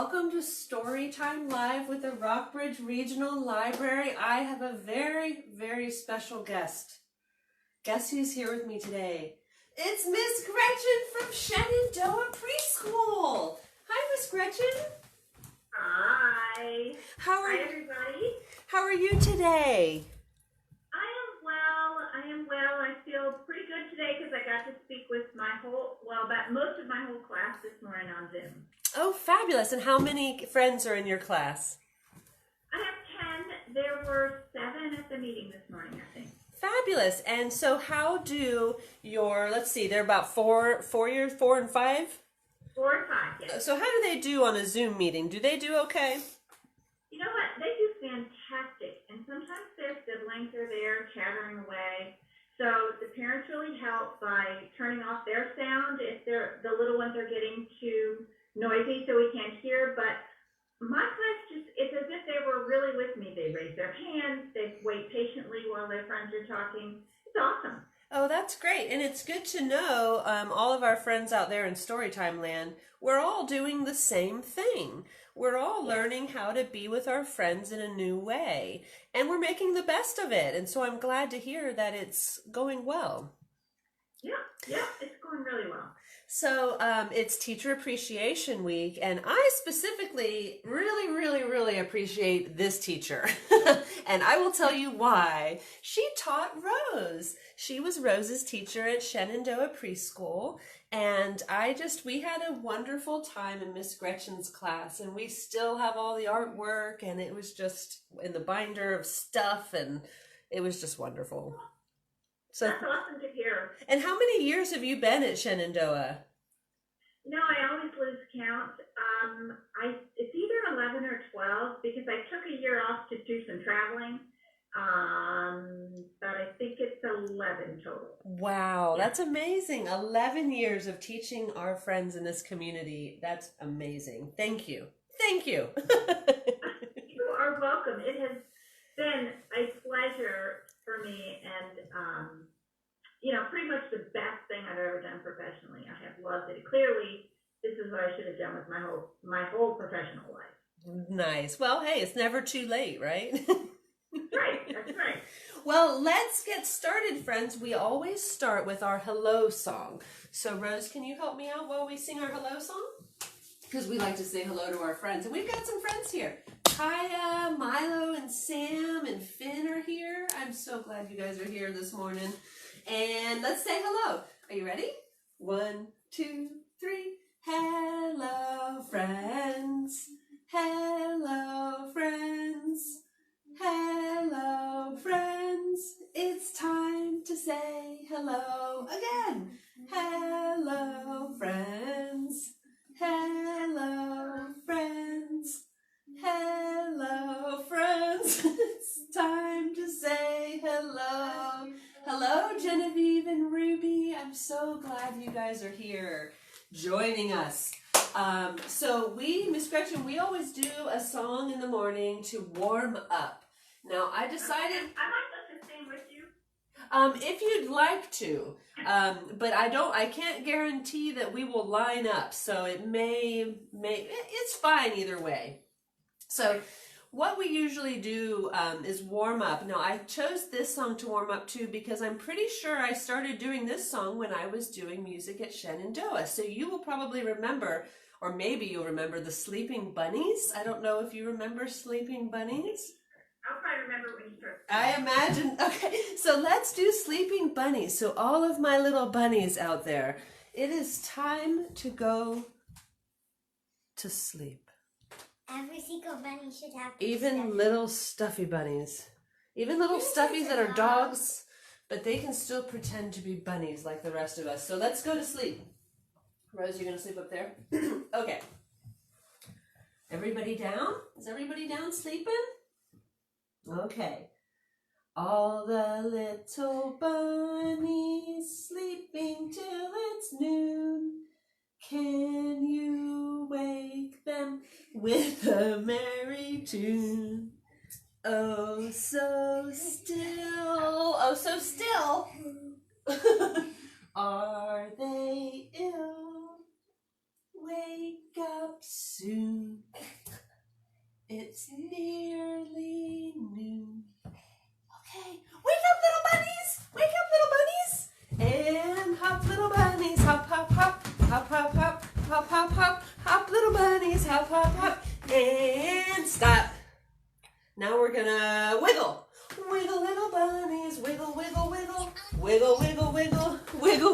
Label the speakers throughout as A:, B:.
A: Welcome to Storytime Live with the Rockbridge Regional Library. I have a very, very special guest. Guess who's here with me today? It's Miss Gretchen from Shenandoah Preschool. Hi, Miss Gretchen.
B: Hi.
A: Hi,
B: everybody.
A: How are you today?
B: I am well. I feel pretty good today because I got to speak with most of my whole class this morning on Zoom.
A: Oh, fabulous. And how many friends are in your class?
B: I have 10. There were 7 at the meeting this morning, I think.
A: Fabulous. And so how do let's see, they're about 4 and 5?
B: 4 and 5, yes.
A: So how do they do on a Zoom meeting? Do they do okay?
B: You know what? They do fantastic. And sometimes their siblings are there chattering away. So the parents really help by turning off their sound if the little ones are getting too noisy so we can't hear. But my class it's as if they were really with me. They raise their hands, they wait patiently while their friends are talking. It's awesome.
A: Oh, that's great. And it's good to know all of our friends out there in Storytime Land, we're all doing the same thing. We're all learning how to be with our friends in a new way. And we're making the best of it. And so I'm glad to hear that it's going well.
B: Yeah, it's going really well.
A: So it's Teacher Appreciation Week, and I specifically really appreciate this teacher. And I will tell you why. She taught Rose. She was Rose's teacher at Shenandoah Preschool, and we had a wonderful time in Miss Gretchen's class, and we still have all the artwork, and it was just in the binder of stuff, and it was just wonderful. So,
B: that's awesome to hear.
A: And how many years have you been at Shenandoah?
B: No, I always lose count. It's either 11 or 12 because I took a year off to do some traveling. But I think it's 11 total.
A: Wow, that's amazing. 11 years of teaching our friends in this community. That's amazing. Thank you. Thank you.
B: You are welcome. It has been a pleasure for me and, pretty much the best thing I've ever done professionally. I have loved it. Clearly, this is what I should have done with my whole professional life.
A: Nice. Well, hey, it's never too late, right?
B: That's right.
A: Well, let's get started, friends. We always start with our hello song. So, Rose, can you help me out while we sing our hello song? Because we like to say hello to our friends. And we've got some friends here. Kaya, Milo, and Sam, and Finn are here. I'm so glad you guys are here this morning. And let's say hello. Are you ready? 1, 2, 3. Hello, friends. Hello, friends. Hello, friends. It's time to say hello again. Hello, friends. Hello, friends. Hello, friends. It's time to say hello. Hello, Genevieve and Ruby. I'm so glad you guys are here joining us. So Miss Gretchen, we always do a song in the morning to warm up. Now, I decided...
B: I might let to sing with you.
A: If you'd like to, but I can't guarantee that we will line up, so it it's fine either way. So what we usually do is warm up. Now, I chose this song to warm up to because I'm pretty sure I started doing this song when I was doing music at Shenandoah. So you will probably remember, or maybe you'll remember, the Sleeping Bunnies. I don't know if you remember Sleeping Bunnies.
B: I'll probably remember when you start.
A: I imagine. Okay, so let's do Sleeping Bunnies. So all of my little bunnies out there, it is time to go to sleep.
C: Every single bunny should have.
A: Even little stuffy bunnies. Even little stuffies that are dogs, but they can still pretend to be bunnies like the rest of us. So let's go to sleep. Rose, you're going to sleep up there? Okay. Everybody down? Is everybody down sleeping? Okay. All the little bunnies sleeping till it's noon. Can you wake them with a merry tune? Oh, so still. Oh, so still. Are they ill? wake up soon. It's nearly noon. Okay, wake up, little bunnies! Wake up, little bunnies! And hop, little bunnies, hop, hop, hop, hop, hop, hop, hop, hop, hop, hop, little bunnies, hop, hop, hop, and stop. Now we're gonna wiggle. Wiggle, little bunnies, wiggle, wiggle, wiggle, wiggle, wiggle, wiggle, wiggle,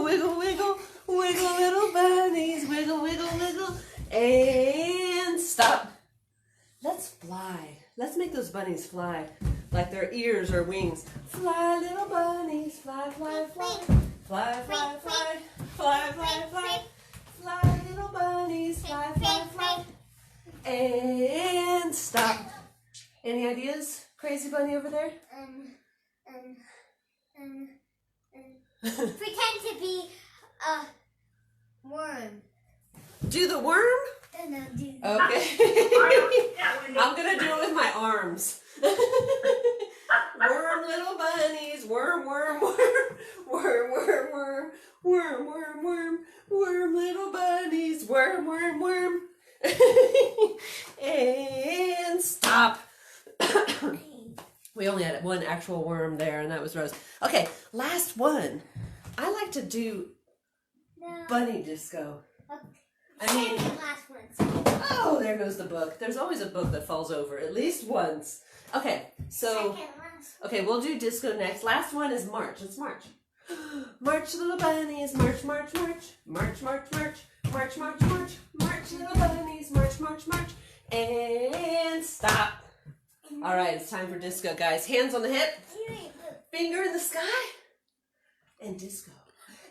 A: wiggle, wiggle, wiggle, little bunnies, wiggle, wiggle, wiggle, and stop. Let's fly. Let's make those bunnies fly like their ears or wings. Fly, little bunnies, fly, fly, fly, fly, fly, fly, fly, fly, fly, fly, little bunnies, fly, fly, fly, and stop. Any ideas, crazy bunny over there?
C: Pretend to be a worm.
A: Do the worm?
C: No, do.
A: Okay. I'm gonna do it with my arms. Worm, little bunnies, worm, worm, worm, worm, worm, worm, worm, worm, worm, worm, little bunnies, worm, worm, worm, and stop. We only had one actual worm there, and that was Rose. Okay, last one. I like to do bunny disco. I mean,
C: last one.
A: oh, there goes the book. There's always a book that falls over at least once. Okay, so, okay, we'll do disco next. Last one is march. Let's march. March, little bunnies, march, march, march, march, march, march, march, march, march, march, little bunnies, march, march, march, and stop. All right, it's time for disco, guys. Hands on the hip, finger in the sky, and disco.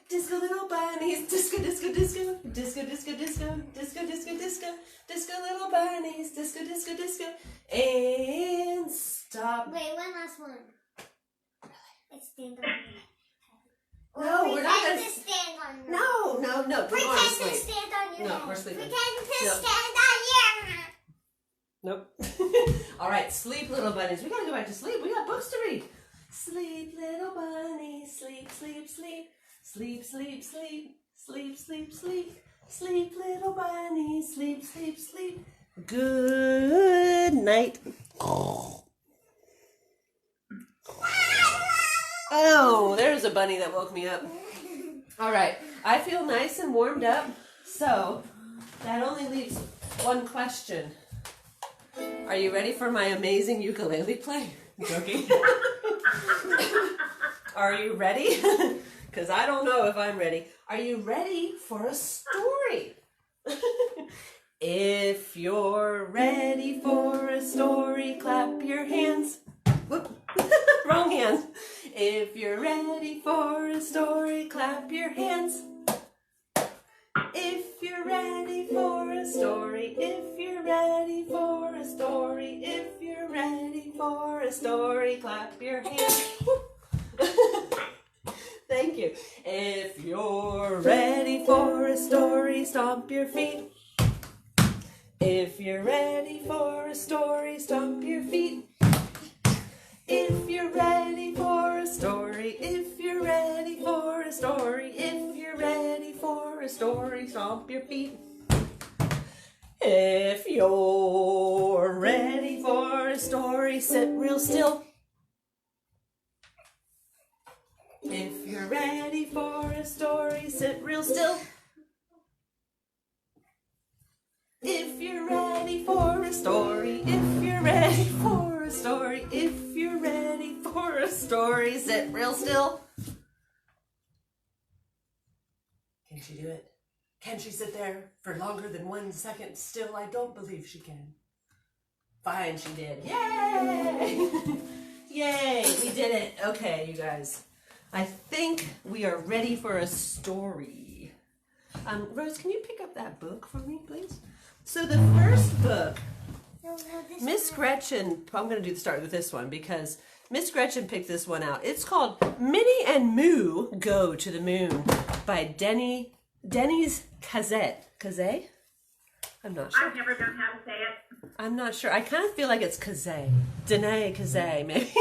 A: Disco, little bunnies, disco, disco, disco, disco, disco, disco, disco, disco, disco, disco, little bunnies, disco, disco, disco, and stop.
C: Wait, one last one. Let's stand on your head.
A: No, we're not gonna.
C: Stand on your
A: No, no, no.
C: Pretend to stand on your head.
A: No, we're sleeping.
C: Pretend to
A: No.
C: stand on your head.
A: Nope. All right, sleep, little bunnies. We gotta go back to sleep. We got books to read. Sleep, little bunnies, sleep, sleep, sleep. Sleep, sleep, sleep, sleep, sleep, sleep, sleep, little bunny, sleep, sleep, sleep. Good night. Oh, there's a bunny that woke me up. All right, I feel nice and warmed up, so that only leaves one question. Are you ready for my amazing ukulele play? I'm joking. Are you ready? Because I don't know if I'm ready. Are you ready for a story? If you're ready for a story, clap your hands. Whoop. Wrong hand. If you're ready for a story, clap your hands. If you're ready for a story, if you're ready for a story, if you're ready for a story, clap your hands. Thank you. If you're ready for a story, stomp your feet. If you're ready for a story, stomp your feet. If you're ready for a story, if you're ready for a story, if you're ready for a story, stomp your feet. If you're ready for a story, sit real still. If you're ready for a story, sit real still. If you're ready for a story, if you're ready for a story, if you're ready for a story, sit real still. Can she do it? Can she sit there for longer than 1 second still? I don't believe she can. Fine, she did. Yay! Yay, we did it. Okay, you guys. I think we are ready for a story. Rose, can you pick up that book for me, please? So the first book, Miss Gretchen, I'm going to start with this one because Miss Gretchen picked this one out. It's called Minnie and Moo Go to the Moon by Denny's Cazet. Cazet? I'm not sure.
B: I've never known how to say it.
A: I'm not sure. I kind of feel like it's Cazet. Danae Cazet, maybe.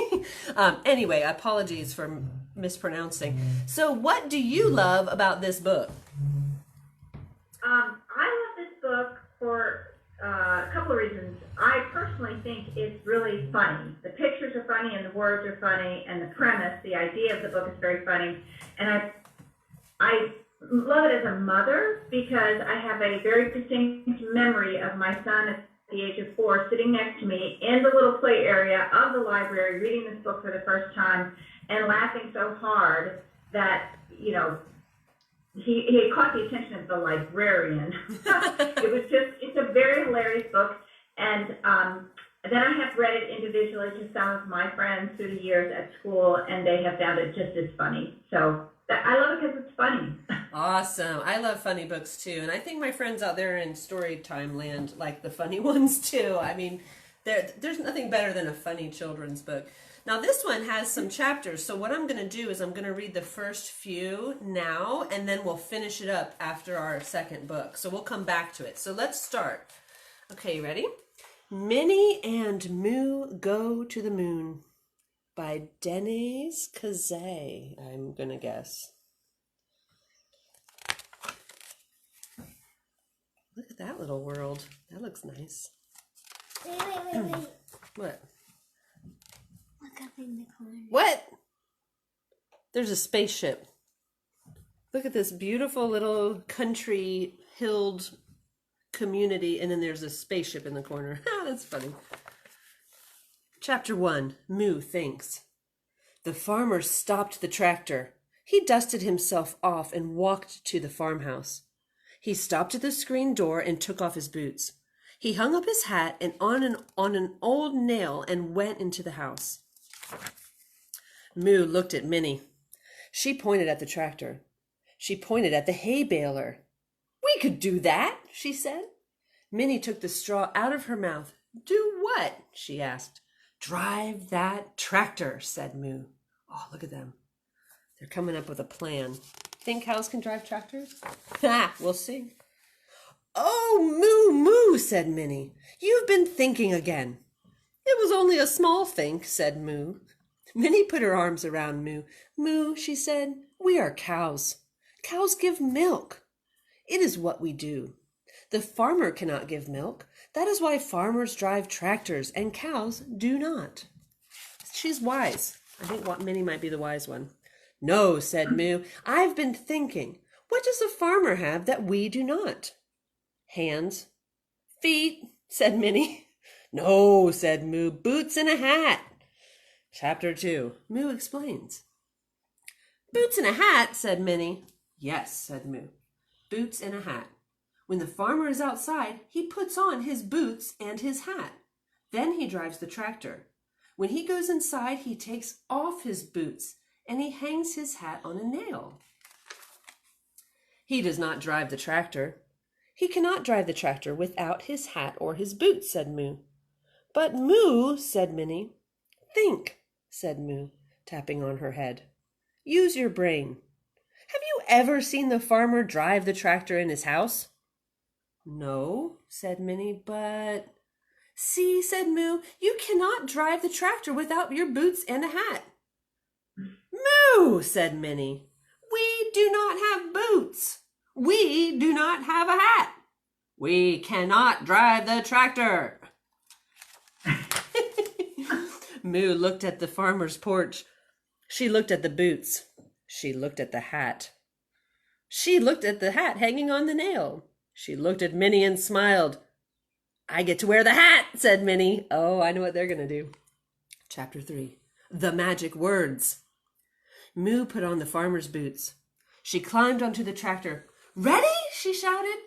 A: Anyway, apologies for mispronouncing. So what do you love about this book?
B: I love this reasons. I personally think it's really funny. The pictures are funny and the words are funny and the premise, the idea of the book is very funny. And I love it as a mother because I have a very distinct memory of my son at the age of 4 sitting next to me in the little play area of the library reading this book for the first time and laughing so hard that, you know, he caught the attention of the librarian. It's a very hilarious book. And then I have read it individually to some of my friends through the years at school, and they have found it just as funny. So I love it because it's funny.
A: Awesome. I love funny books too. And I think my friends out there in Storytime land like the funny ones too. I mean, there's nothing better than a funny children's book. Now this one has some chapters. So what I'm going to do is I'm going to read the first few now, and then we'll finish it up after our second book. So we'll come back to it. So let's start. Okay, ready? Minnie and Moo Go to the Moon by Denise Cazet, I'm going to guess. Look at that little world. That looks nice.
C: Wait.
A: What?
C: Look up in the corner.
A: What? There's a spaceship. Look at this beautiful little country hilled community, and then there's a spaceship in the corner. That's funny. Chapter 1, Moo Thinks. The farmer stopped the tractor. He dusted himself off and walked to the farmhouse. He stopped at the screen door and took off his boots. He hung up his hat and on an old nail and went into the house. Moo looked at Minnie. She pointed at the tractor. She pointed at the hay baler. We could do that, she said. Minnie took the straw out of her mouth. Do what? She asked. Drive that tractor, said Moo. Oh, look at them. They're coming up with a plan. Think cows can drive tractors? Ha, we'll see. Oh, Moo, Moo, said Minnie. You've been thinking again. It was only a small think, said Moo. Minnie put her arms around Moo. Moo, she said, we are cows. Cows give milk. It is what we do. The farmer cannot give milk. That is why farmers drive tractors and cows do not. She's wise. I think Minnie might be the wise one. No, said Moo. I've been thinking. What does a farmer have that we do not? Hands. Feet, said Minnie. No, said Moo. Boots and a hat. Chapter 2. Moo explains. Boots and a hat, said Minnie. Yes, said Moo. Boots and a hat. When the farmer is outside, he puts on his boots and his hat. Then he drives the tractor. When he goes inside, he takes off his boots and he hangs his hat on a nail. He does not drive the tractor. He cannot drive the tractor without his hat or his boots, said Moo. But Moo, said Minnie. Think, said Moo, tapping on her head. Use your brain. Have you ever seen the farmer drive the tractor in his house? No, said Minnie, but... See, said Moo, you cannot drive the tractor without your boots and a hat. Moo, said Minnie, we do not have boots. We do not have a hat. We cannot drive the tractor. Moo looked at the farmer's porch. She looked at the boots. She looked at the hat. She looked at the hat hanging on the nail. She looked at Minnie and smiled. I get to wear the hat, said Minnie. Oh, I know what they're going to do. Chapter 3. The Magic Words. Moo put on the farmer's boots. She climbed onto the tractor. Ready? She shouted.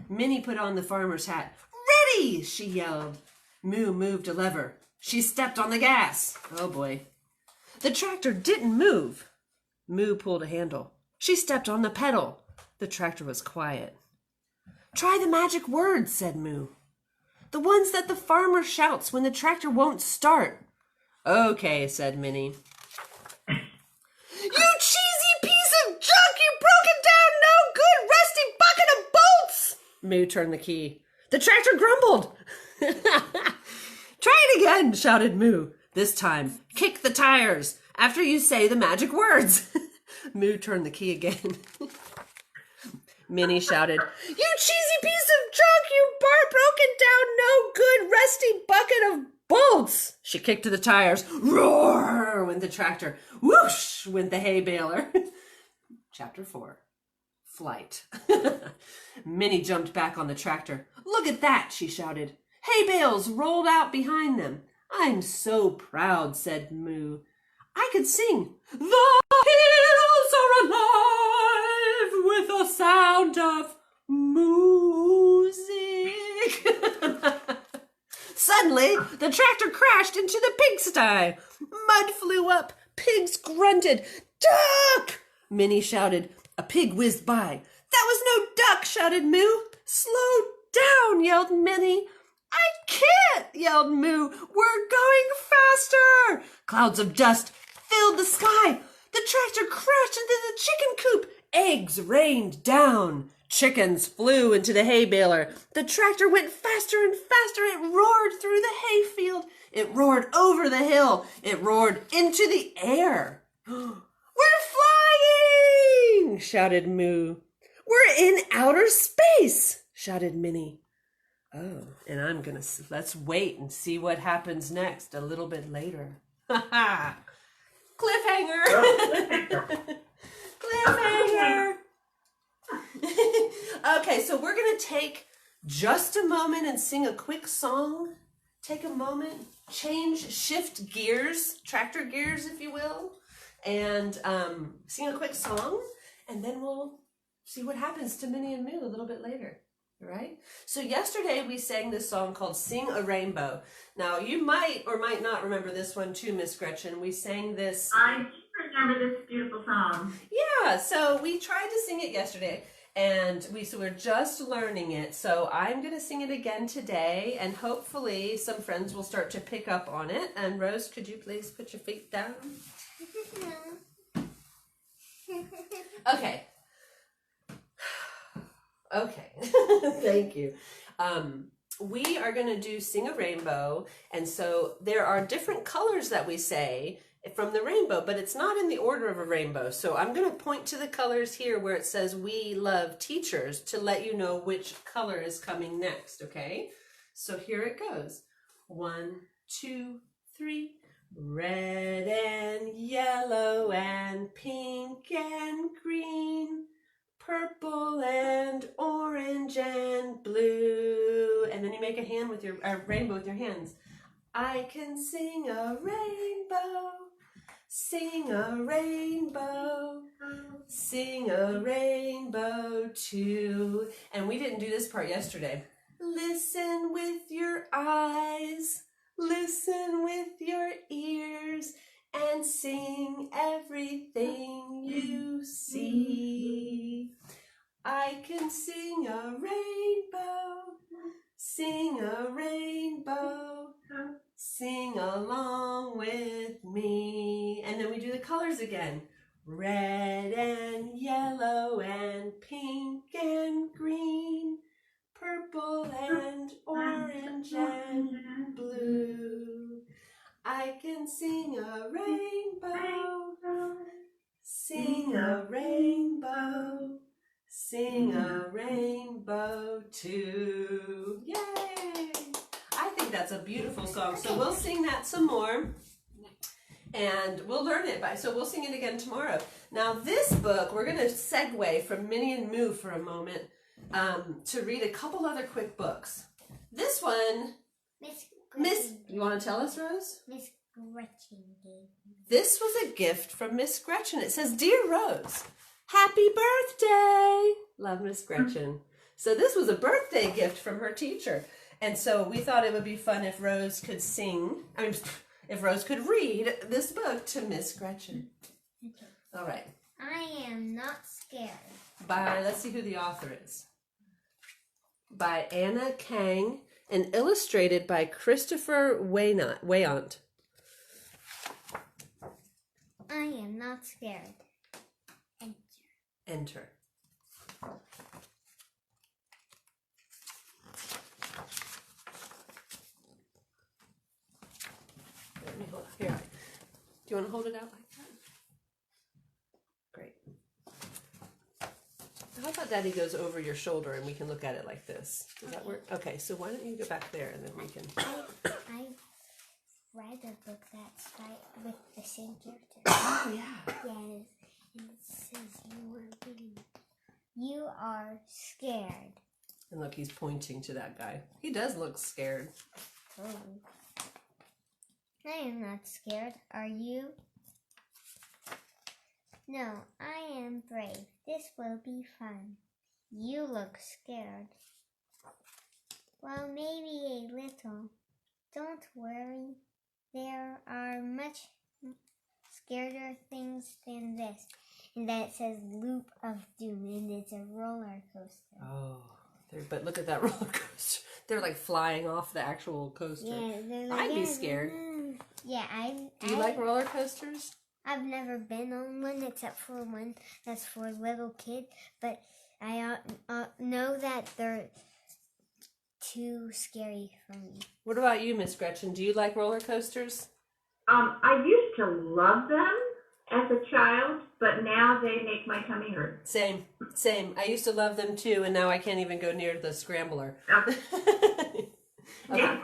A: Minnie put on the farmer's hat. Ready! She yelled. Moo moved a lever. She stepped on the gas. Oh boy. The tractor didn't move. Moo pulled a handle. She stepped on the pedal. The tractor was quiet. Try the magic words, said Moo. The ones that the farmer shouts when the tractor won't start. Okay, said Minnie. You cheesy piece of junk! You broken down, no good, rusty bucket of bolts! Moo turned the key. The tractor grumbled. Try it again, shouted Moo. This time, kick the tires after you say the magic words. Moo turned the key again. Minnie shouted. You cheesy piece of junk, you broken down, no good, rusty bucket of bolts. She kicked to the tires. Roar went the tractor. Whoosh went the hay baler. Chapter 4. Flight. Minnie jumped back on the tractor. Look at that, she shouted. Hay bales rolled out behind them. I'm so proud, said Moo. I could sing. The hills are alive with a sound of music. Suddenly, the tractor crashed into the pigsty. Mud flew up. Pigs grunted. Duck! Minnie shouted. A pig whizzed by. That was no duck, shouted Moo. Slow down, yelled Minnie. I can't, yelled Moo. We're going faster. Clouds of dust filled the sky. The tractor crashed into the chicken coop. Eggs rained down. Chickens flew into the hay baler. The tractor went faster and faster. It roared through the hayfield. It roared over the hill. It roared into the air. We're flying, shouted Moo. We're in outer space, shouted Minnie. Oh, and let's wait and see what happens next a little bit later. Ha ha! Cliffhanger! Cliffhanger! Okay, so we're going to take just a moment and sing a quick song. Take a moment, shift gears, tractor gears, if you will, and sing a quick song, and then we'll see what happens to Minnie and Moo a little bit later. All right? So yesterday we sang this song called Sing a Rainbow. Now, you might or might not remember this one too, Miss Gretchen. We sang this.
B: I do remember this beautiful song.
A: Yeah, so we tried to sing it yesterday, and we're just learning it. So I'm going to sing it again today, and hopefully some friends will start to pick up on it. And Rose, could you please put your feet down? Okay. Okay, thank you. We are going to do Sing a Rainbow, and so there are different colors that we say from the rainbow, but it's not in the order of a rainbow. So I'm going to point to the colors here where it says we love teachers to let you know which color is coming next, okay? So here it goes. 1, 2, 3. Red and yellow and pink and green. Purple and orange and blue. And then you make a hand with your rainbow with your hands. I can sing a rainbow, sing a rainbow, sing a rainbow too. And we didn't do this part yesterday. Listen with your eyes, listen with your ears, and sing everything you see. I can sing a rainbow, sing a rainbow, sing along with me. And then we do the colors again. Red and yellow and pink and green, purple and orange and blue. I can sing a rainbow, sing a rainbow, sing a rainbow too. Yay! I think that's a beautiful song. So we'll sing that some more and we'll learn it so we'll sing it again tomorrow. Now this book, we're going to segue from Minnie and Moo for a moment to read a couple other quick books. This one, you want to tell us, Rose?
C: Miss Gretchen gave me.
A: This was a gift from Miss Gretchen. It says, Dear Rose, happy birthday. Love, Miss Gretchen. So this was a birthday gift from her teacher. And so we thought it would be fun if Rose could if Rose could read this book to Miss Gretchen.
C: Okay.
A: All right.
C: I am not scared.
A: Let's see who the author is. By Anna Kang and illustrated by Christopher Weyant.
C: I am not scared.
A: Enter. Let me hold it. Here. Do you want to hold it out like that? Great. How about Daddy goes over your shoulder and we can look at it like this. Does that work? Okay, so why don't you go back there and then we can...
C: I read a book that's right with the same character.
A: Oh, yeah.
C: Yes, and it says you are scared.
A: And look, he's pointing to that guy. He does look scared.
C: Oh. I am not scared. Are you? No, I am brave. This will be fun. You look scared. Well, maybe a little. Don't worry. There are much scarier things than this. And then it says Loop of Doom, and it's a roller coaster.
A: Oh, but look at that roller coaster. They're like flying off the actual coaster.
C: Yeah, they're like,
A: I'd be scared.
C: Yeah,
A: Do you like roller coasters?
C: I've never been on one except for one that's for little kids, but I know that they're too scary for me.
A: What about you, Miss Gretchen? Do you like roller coasters?
B: I used to love them as a child, but now they make my tummy hurt.
A: Same. I used to love them too, and now I can't even go near the scrambler.
B: Oh.
A: Okay.
B: Yeah.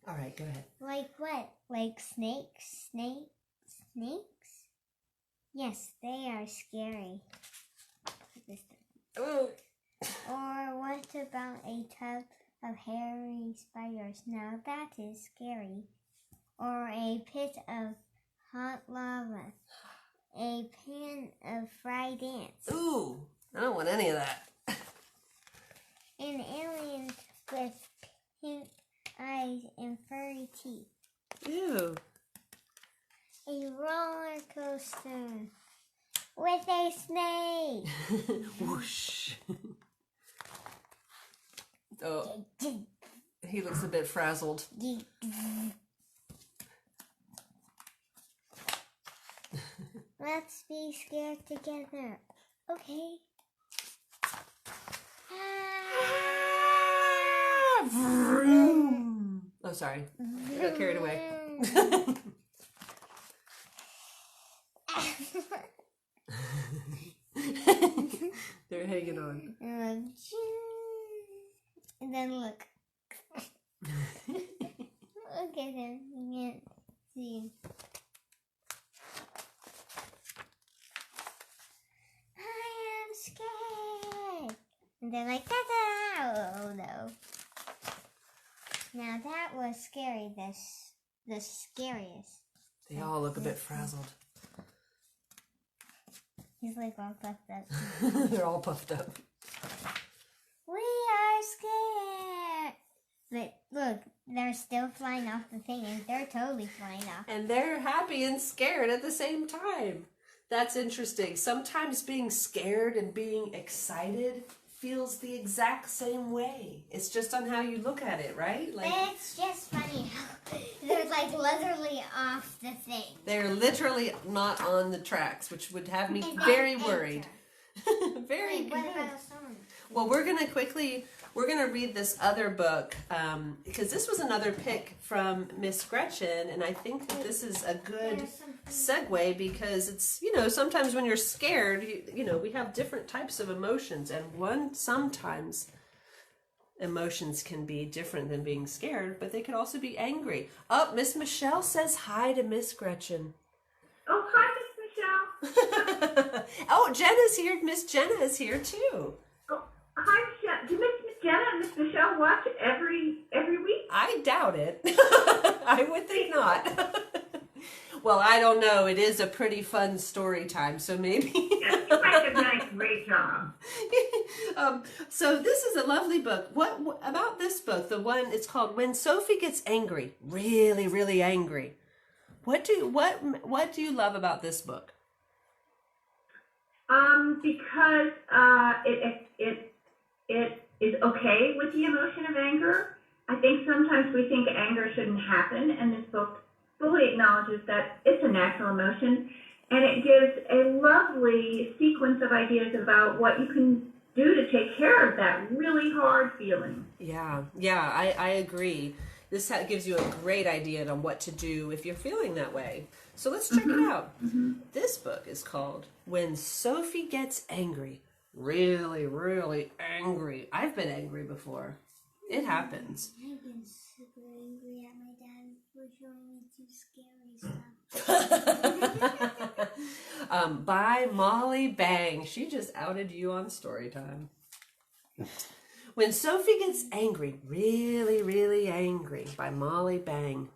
A: All right, go ahead.
C: Like what? Like snakes? Snakes? Yes, they are scary.
A: Oh.
C: Or what about a tub of hairy spiders? Now that is scary. Or a pit of hot lava. A pan of fried ants.
A: Ooh, I don't want any of that.
C: An alien with pink eyes and furry teeth.
A: Ew.
C: A roller coaster with a snake.
A: Whoosh. Oh, he looks a bit frazzled.
C: Let's be scared together. Okay.
A: Oh, sorry. I got carried away. They're hanging on.
C: And then look. Look at him. You can't see him. I am scared. And they're like, ta-da! Oh no. Now that was scary. The scariest.
A: They all look a bit frazzled.
C: He's like all puffed up.
A: They're all puffed up.
C: We are scared. But look, they're still flying off the thing, and they're totally flying off.
A: And they're happy and scared at the same time. That's interesting. Sometimes being scared and being excited feels the exact same way. It's just on how you look at it, right? Like,
C: it's just funny how they're like literally off the thing.
A: they're literally not on the tracks, which would have me
C: And
A: very
C: then
A: worried. Very
C: Wait,
A: good.
C: what about a song?
A: Well, we're gonna read this other book because this was another pick from Miss Gretchen, and I think that this is a good segue because it's, sometimes when you're scared, we have different types of emotions, and sometimes emotions can be different than being scared, but they could also be angry. Oh, Miss Michelle says hi to Miss Gretchen.
B: Oh, hi, Miss Michelle.
A: Oh, Jenna's here. Miss Jenna is here too.
B: Oh, hi, Michelle. Do Miss Jenna and Miss Michelle watch every week?
A: I doubt it. I would think not. Well, I don't know. It is a pretty fun story time, so maybe.
B: Yes, you guys have done a great job.
A: So this is a lovely book. What about this book? The one, it's called When Sophie Gets Angry, really, really angry. What do you love about this book?
B: Because it is okay with the emotion of anger. I think sometimes we think anger shouldn't happen, and this book fully acknowledges that it's a natural emotion, and it gives a lovely sequence of ideas about what you can do to take care of that really hard feeling.
A: Yeah, I agree. This gives you a great idea on what to do if you're feeling that way. So let's check it out. This book is called When Sophie Gets Angry. really, really angry. I've been angry before. It happens.
C: I've been super angry at my dad for showing me too scary stuff.
A: By Molly Bang. She just outed you on Storytime. When Sophie Gets Angry, really, really angry, by Molly Bang.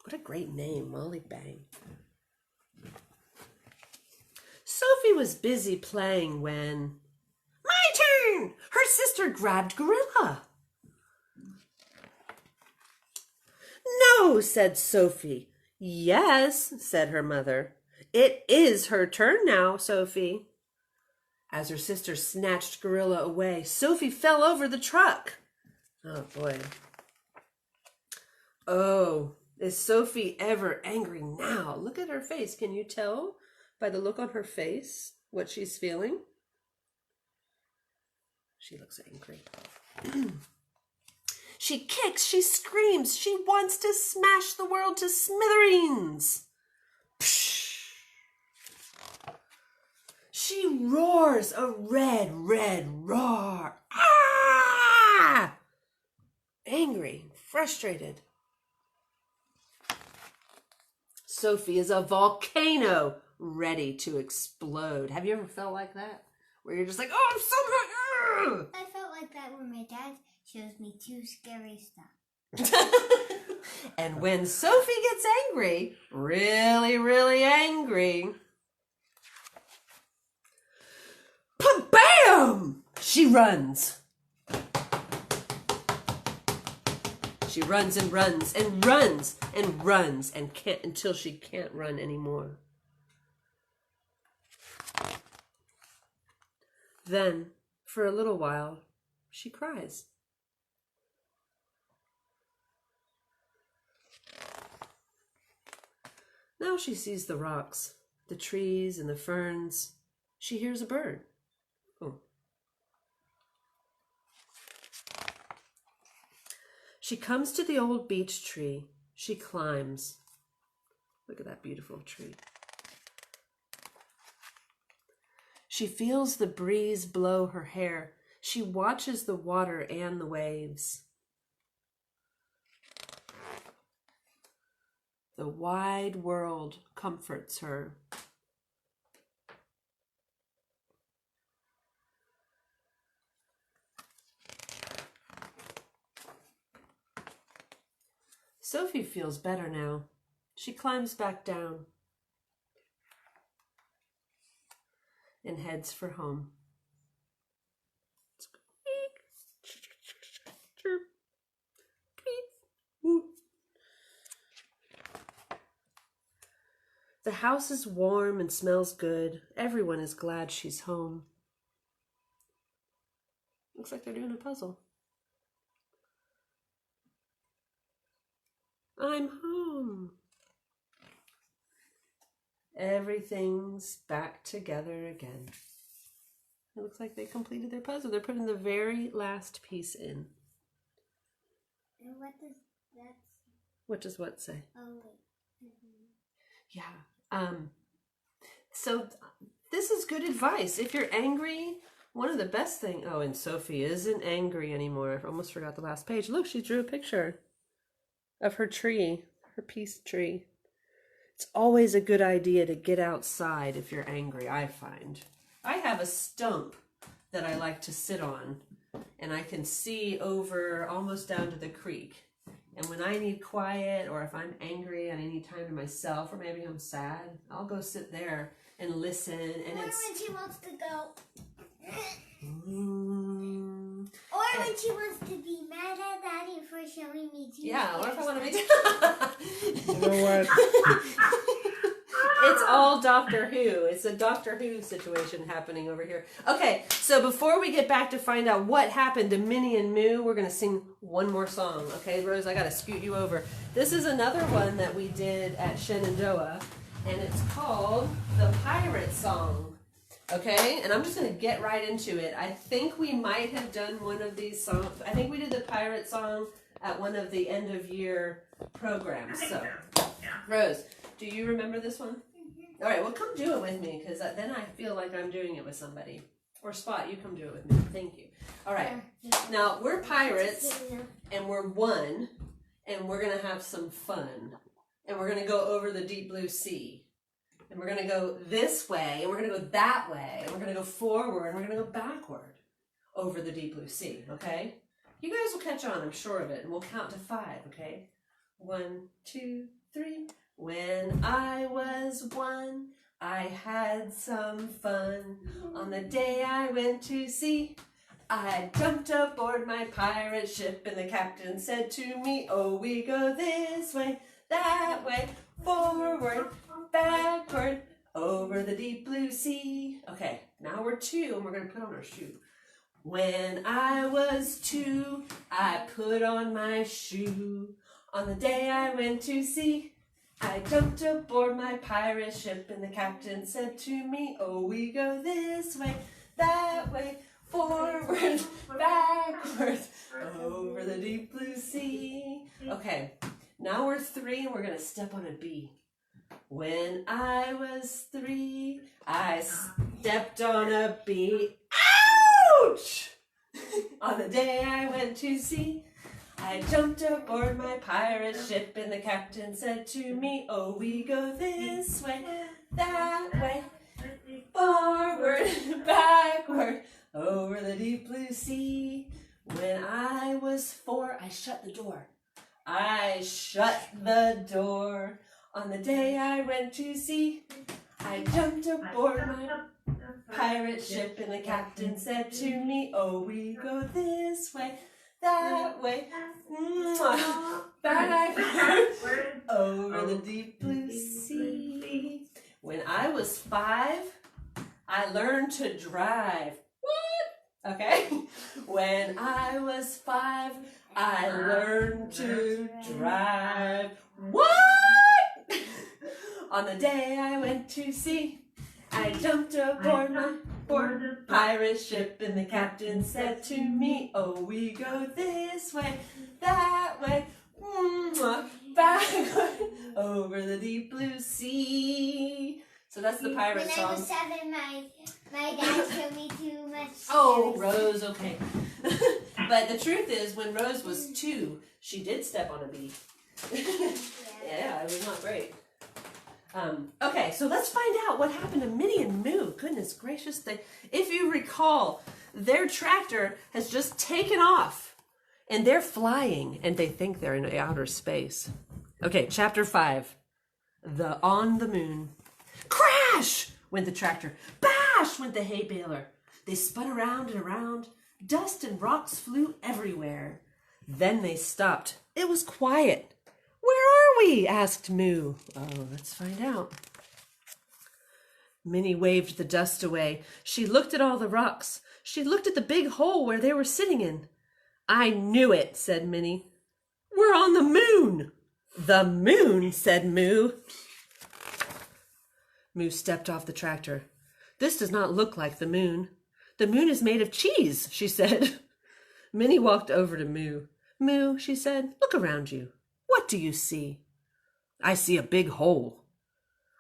A: What a great name, Molly Bang. Sophie was busy playing when... My turn! Her sister grabbed Gorilla. No, said Sophie. Yes, said her mother. It is her turn now, Sophie. As her sister snatched Gorilla away, Sophie fell over the truck. Oh, boy. Oh, is Sophie ever angry now? Look at her face. Can you tell by the look on her face what she's feeling? She looks angry. She kicks, she screams, she wants to smash the world to smithereens. Psh! She roars a red, red roar. Ah! Angry, frustrated. Sophie is a volcano ready to explode. Have you ever felt like that? Where you're just like, oh, I'm so mad.
C: I felt like that when my dad shows me too scary stuff.
A: And when Sophie gets angry, really, really angry, pa-bam! She runs. She runs and runs and runs and runs and can't until she can't run anymore. Then, for a little while, she cries. Now she sees the rocks, the trees and the ferns. She hears a bird. Oh. She comes to the old beech tree. She climbs. Look at that beautiful tree. She feels the breeze blow her hair. She watches the water and the waves. The wide world comforts her. Sophie feels better now. She climbs back down and heads for home. The house is warm and smells good. Everyone is glad she's home. Looks like they're doing a puzzle. I'm home. Everything's back together again. It looks like they completed their puzzle. They're putting the very last piece in.
C: And what does that say?
A: What does what say?
C: Oh, wait.
A: Yeah. So this is good advice. If you're angry, one of the best things... Oh, and Sophie isn't angry anymore. I almost forgot the last page. Look, she drew a picture of her tree, her peace tree. It's always a good idea to get outside if you're angry, I find. I have a stump that I like to sit on, and I can see over almost down to the creek. And when I need quiet, or if I'm angry and I need time to myself, or maybe I'm sad, I'll go sit there and listen. And
C: Or
A: it's...
C: when she wants to go.
A: Or
C: when she wants to be mad at Daddy for showing me too.
A: Yeah, or if I want to be...
D: You know what?
A: It's all Doctor Who. It's a Doctor Who situation happening over here. Okay, so before we get back to find out what happened to Minnie and Moo, we're going to sing one more song. Okay, Rose, I got to scoot you over. This is another one that we did at Shenandoah, and it's called The Pirate Song. Okay, and I'm just going to get right into it. I think we might have done one of these songs. I think we did the pirate song at one of the end of year programs. So, Rose, do you remember this one? All right, well, come do it with me, because then I feel like I'm doing it with somebody. Or Spot, you come do it with me. Thank you. All right. Now, we're pirates, and we're one, and we're going to have some fun. And we're going to go over the deep blue sea. And we're going to go this way, and we're going to go that way, and we're going to go forward, and we're going to go backward over the deep blue sea, okay? You guys will catch on, I'm sure of it, and we'll count to 5, okay? 1, 2, 3. When I was 1, I had some fun. On the day I went to sea, I jumped aboard my pirate ship, and the captain said to me, oh, we go this way, that way, forward, backward, over the deep blue sea. Okay, now we're 2, and we're going to put on our shoe. When I was 2, I put on my shoe. On the day I went to sea, I jumped aboard my pirate ship, and the captain said to me, oh, we go this way, that way, forward, backward, over the deep blue sea. Okay, now we're 3, and we're going to step on a B. When I was 3, I stepped on a bee. Ouch! On the day I went to sea, I jumped aboard my pirate ship, and the captain said to me, oh, we go this way, that way, forward, backward, over the deep blue sea. When I was 4, I shut the door. I shut the door. On the day I went to sea, I jumped aboard my pirate ship, and the captain said to me, oh, we go this way, that way, backward, over the deep blue sea. When I was 5, I learned to drive. What? Okay. When I was 5, I learned to drive. What? On the day I went to sea, I jumped aboard my pirate ship, and the captain said to me, oh, we go this way, that way, backward, over the deep blue sea. So that's the pirate song.
C: When I was 7, my dad showed me too much.
A: Oh, Rose, okay. But the truth is, when Rose was 2, she did step on a bee. Yeah, it was not great. Okay, so let's find out what happened to Minnie and Moo. Goodness gracious. If you recall, their tractor has just taken off, and they're flying, and they think they're in outer space. Okay, chapter 5. On the moon. Crash went the tractor. Bash went the hay baler. They spun around and around. Dust and rocks flew everywhere. Then they stopped. It was quiet. Where are we? Asked Moo. Oh, let's find out. Minnie waved the dust away. She looked at all the rocks. She looked at the big hole where they were sitting in. I knew it, said Minnie. We're on the moon. The moon, said Moo. Moo stepped off the tractor. This does not look like the moon. The moon is made of cheese, she said. Minnie walked over to Moo. Moo, she said, look around you. What do you see? I see a big hole.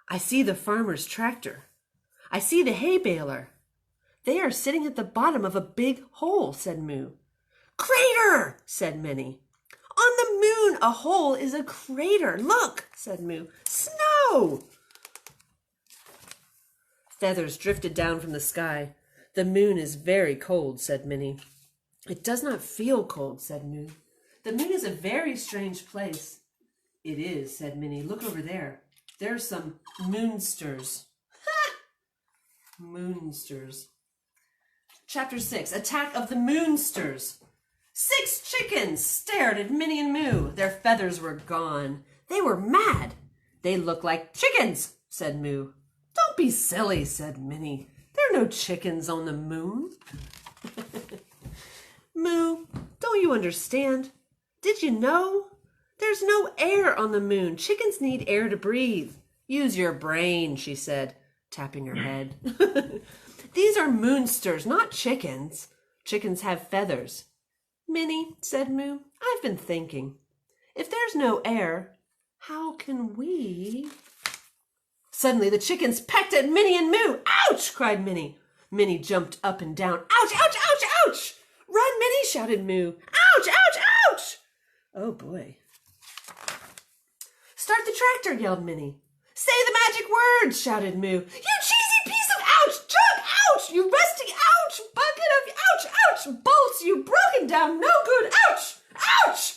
A: I see the farmer's tractor. I see the hay baler. They are sitting at the bottom of a big hole, said Moo. Crater, said Minnie. On the moon, a hole is a crater. Look, said Moo. Snow! Feathers drifted down from the sky. The moon is very cold, said Minnie. It does not feel cold, said Moo. The moon is a very strange place. It is, said Minnie. Look over there. There are some moonsters. Ha! Moonsters. Chapter 6. Attack of the Moonsters. 6 chickens stared at Minnie and Moo. Their feathers were gone. They were mad. They look like chickens, said Moo. Don't be silly, said Minnie. There are no chickens on the moon. Moo, don't you understand? Did you know? There's no air on the moon. Chickens need air to breathe. Use your brain, she said, tapping her head. These are moonsters, not chickens. Chickens have feathers. Minnie, said Moo, I've been thinking. If there's no air, how can we... Suddenly the chickens pecked at Minnie and Moo. Ouch! Cried Minnie. Minnie jumped up and down. Ouch, ouch, ouch, ouch! Run, Minnie, shouted Moo. Ouch, ouch, ouch! Oh, boy. Start the tractor, yelled Minnie. Say the magic words, shouted Moo. You cheesy piece of ouch! Jug, ouch! You rusty ouch! Bucket of ouch, ouch! Bolts, you broken down, no good, ouch! Ouch!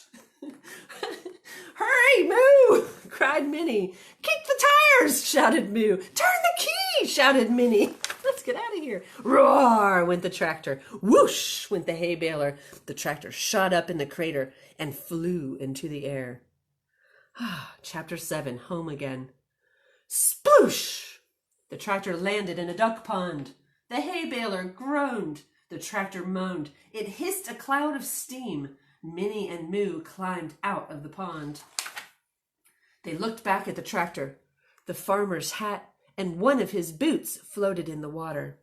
A: Hurry, Moo! Cried Minnie. Kick the tires, shouted Moo. Turn the key, shouted Minnie. Let's get out of here. Roar went the tractor. Whoosh went the hay baler. The tractor shot up in the crater and flew into the air. Chapter 7, Home Again. Sploosh! The tractor landed in a duck pond. The hay baler groaned. The tractor moaned. It hissed a cloud of steam. Minnie and Moo climbed out of the pond. They looked back at the tractor. The farmer's hat and one of his boots floated in the water.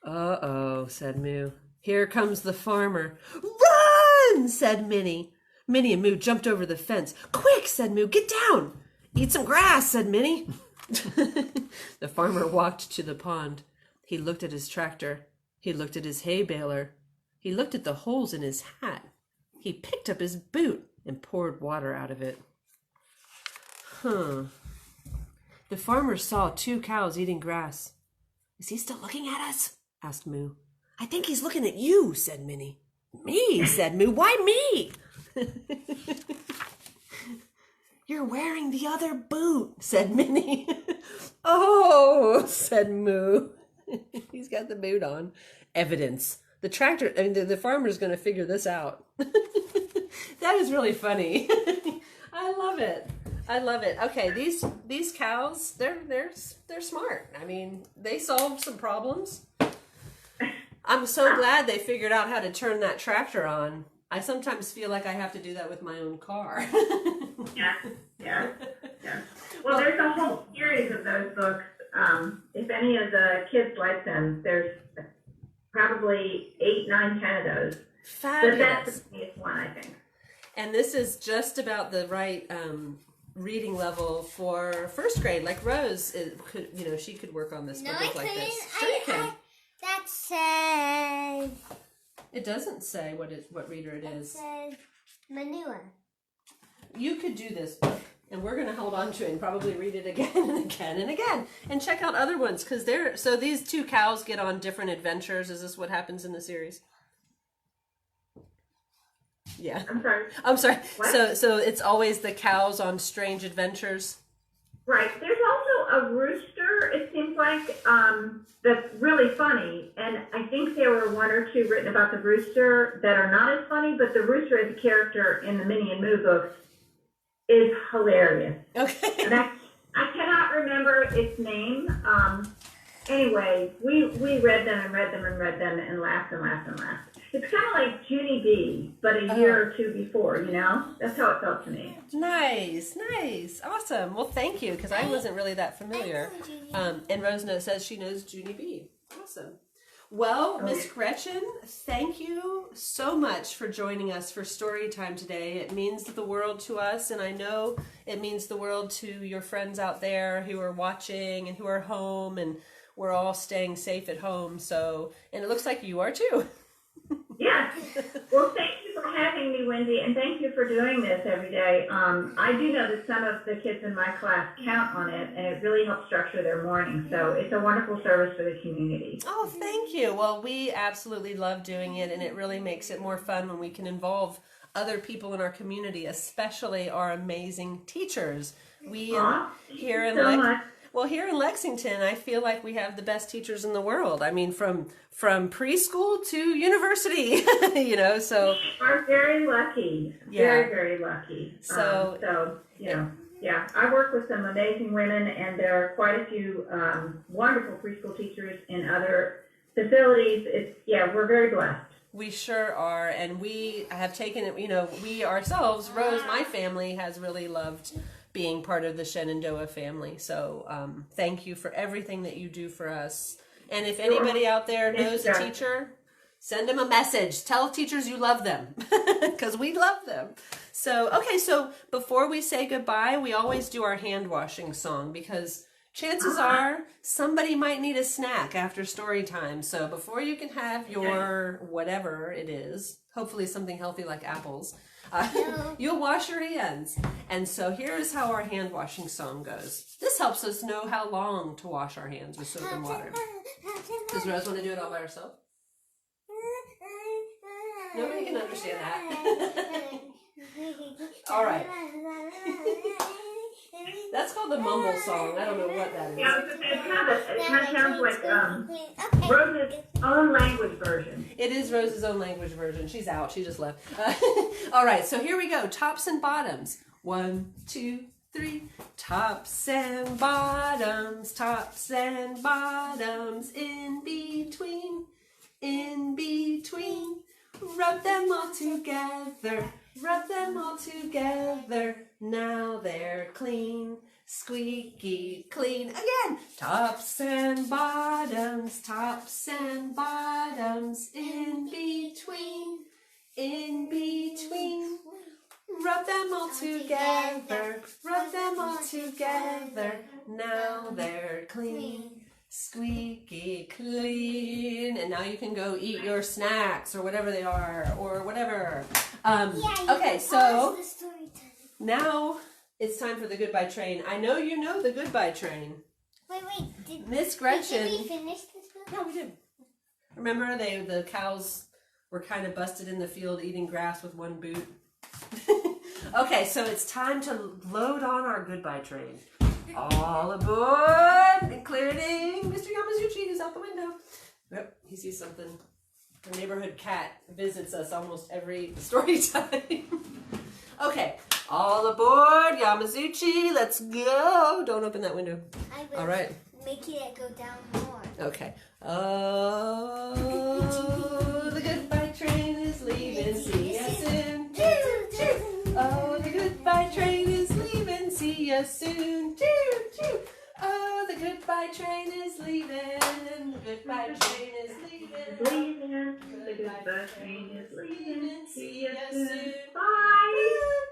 A: Uh-oh, said Moo. Here comes the farmer. Run, said Minnie. Minnie and Moo jumped over the fence. Quick, said Moo, get down. Eat some grass, said Minnie. The farmer walked to the pond. He looked at his tractor. He looked at his hay baler. He looked at the holes in his hat. He picked up his boot and poured water out of it. The farmer saw 2 cows eating grass. Is he still looking at us? Asked Moo. I think he's looking at you, said Minnie. Me, said Moo. Why me? You're wearing the other boot, said Minnie. Oh, said Moo. He's got the boot on. Evidence. The tractor, the farmer's going to figure this out. That is really funny. I love it. I love it. Okay, these cows, they're smart. I mean, they solved some problems. I'm so glad they figured out how to turn that tractor on. I sometimes feel like I have to do that with my own car.
B: Yeah. Well, there's a whole series of those books. If any of the kids like them, there's probably 8, 9, 10 of those.
A: Fabulous.
B: But that's the funniest one, I think.
A: And this is just about the right reading level for first grade. Like Rose, she could work on this book like this. Sure you can.
C: That says.
A: It doesn't say what reader it is.
C: It says manure.
A: You could do this book, and we're going to hold on to it and probably read it again and again and again, and check out other ones because so these 2 cows get on different adventures. Is this what happens in the series? Yeah. I'm sorry.
B: What?
A: So it's always the cows on strange adventures.
B: Right. There's also a rooster, it seems like, that's really funny. And I think there were 1 or 2 written about the rooster that are not as funny, but the rooster as a character in the Minnie and Moo books is hilarious.
A: Okay.
B: And I cannot remember its name. Anyway, we read them and read them and read them and laughed and laughed and laughed. It's kind of like Junie B, but a year or 2 before, That's how it felt to me.
A: Nice. Awesome. Well, thank you, because I wasn't really that familiar. And Rose says she knows Junie B. Awesome. Well, Miss Gretchen, thank you so much for joining us for story time today. It means the world to us, and I know it means the world to your friends out there who are watching and who are home, and we're all staying safe at home. So, and it looks like you are too.
B: Yes. Well, thank you for having me, Wendy, and thank you for doing this every day. I do know that some of the kids in my class count on it, and it really helps structure their morning. So it's a wonderful service for the community.
A: Oh, thank you. Well, we absolutely love doing it, and it really makes it more fun when we can involve other people in our community, especially our amazing teachers. Here in Lexington, I feel like we have the best teachers in the world. I mean, from preschool to university, so.
B: We are very lucky.
A: Yeah.
B: Very, very lucky. I work with some amazing women, and there are quite a few wonderful preschool teachers in other facilities. We're very blessed.
A: We sure are, and we have taken it, we ourselves, Rose, my family, has really loved being part of the Shenandoah family. So thank you for everything that you do for us. And if anybody out there knows a teacher, send them a message. Tell teachers you love them, because we love them. So, okay, so before we say goodbye, we always do our hand washing song, because chances are somebody might need a snack after story time. So before you can have your whatever it is, hopefully something healthy like apples, you'll wash your hands. And so here's how our hand washing song goes. This helps us know how long to wash our hands with soap and water. Does Rose want to do it all by herself? Nobody can understand that. All right. That's called the mumble song. I don't know what that is.
B: Yeah, it kind of sounds like Rose's own language version.
A: It is Rose's own language version. She's out. She just left. All right, so here we go. Tops and bottoms. 1, 2, 3. Tops and bottoms. Tops and bottoms. In between. In between. Rub them all together. Rub them all together. Now they're clean. Squeaky clean. Again. Tops and bottoms. Tops and bottoms. In between. In between. Rub them all together. Rub them all together. Now they're clean. Squeaky clean. And now you can go eat your snacks or whatever they are or whatever. Okay, so now it's time for the Goodbye Train. I know you know the Goodbye Train.
C: Wait.
A: Miss Gretchen.
C: Did we finish this book?
A: Yeah, we did. Remember the cows were kind of busted in the field eating grass with one boot? Okay, so it's time to load on our Goodbye Train. All aboard, including Mr. Yamazuchi, who's out the window. Yep, he sees something. The neighborhood cat visits us almost every story time. Okay, all aboard, Yamazuchi, let's go. Don't open that window.
C: I will
A: All right.
C: make it go down more.
A: Okay. Oh, the Goodbye Train is leaving. See us soon. Choo, choo. Oh, the Goodbye Train is leaving. See us soon. Choo, choo. Oh, the Goodbye Train is leaving. The Goodbye Train is leaving.
B: Leaving. The goodbye train is leaving.
A: See us soon.
B: Bye.